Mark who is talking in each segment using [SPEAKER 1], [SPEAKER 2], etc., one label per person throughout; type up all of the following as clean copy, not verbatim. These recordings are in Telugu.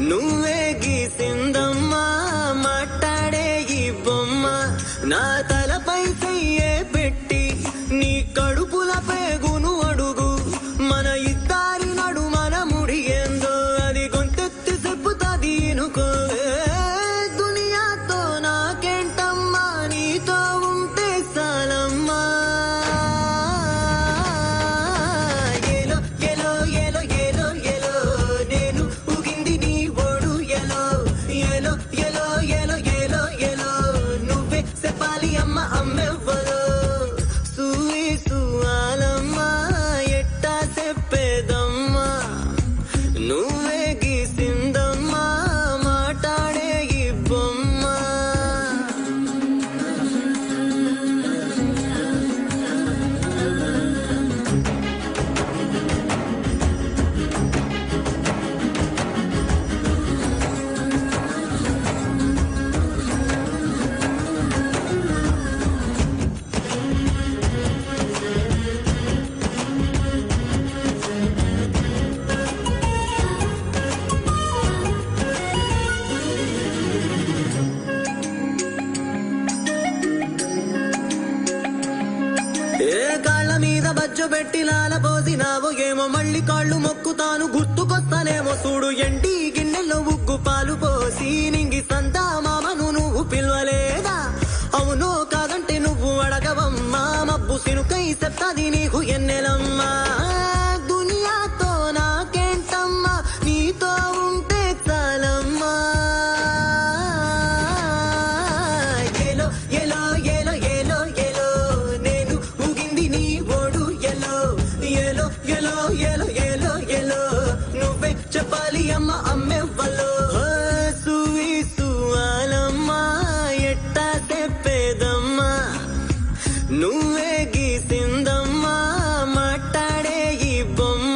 [SPEAKER 1] నువ్వే గీసిందమ్మా మాట్లాడే ఈ బొమ్మ నా తలపై చెయ్యే పెట్టి నీ కడుపుల పేగును అడుగు మన ఇద్దరి నడు మన ముడి ఏందో అది గొంతెత్తి చెప్పుతాది అనుకోవే దునియాతో నాకేంటమ్మా నీతో ఉంటే చాలమ్మా నువ్వే గీసిందమ్మా మాట్లాడే ఈ బొమ్మ ఏ కాళ్ళ మీద బజ్జు పెట్టి లాల పోసినావో ఏమో మళ్ళీ కాళ్ళు మొక్కుతాను గుర్తుకొస్తానేమో చూడు ఎంటి గిన్నెల్లో ఉగ్గు పాలు పోసి నింగి సంతా మామను నువ్వు పిలవలేదా అవును కాదంటే నువ్వు అడగవమ్మా మబ్బు సినుకై చెప్తాది నీకు ఎన్నెలమ్మా దునియాతో నాకేంటమ్మా నీతో ఉంటే చాలమ్మా చెప్పాలి అమ్మ అమ్మెవ్వలో సువాలమ్మా ఎట్టా చెప్పేదమ్మా నువ్వే గీసిందమ్మా మాట్లాడే ఈ బొమ్మ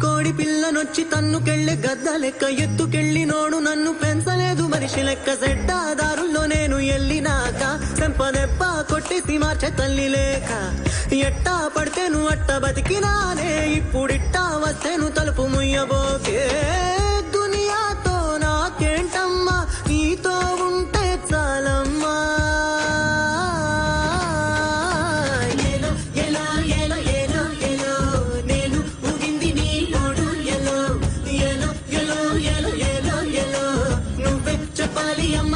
[SPEAKER 1] కోడి పిల్లనొచ్చి తన్నుకెళ్ళి గద్ద లెక్క ఎత్తుకెళ్ళి నోడు నన్ను పెంచలేదు మనిషి లెక్క సెడ్డాదారుల్లో నేను ఎల్లినాక చెంపదెబ్బ కొట్టేసి మార్చే తల్లి లేక ఎట్టా పడితే నువ్వు అట్ట బతికినానే ఇప్పుడిట్టా వస్తేను తలుపు ముయ్యబోకే దునియాతో నాకేంటమ్మా నీతో ఉంటే చాలమ్మా చెప్పాలి అమ్మ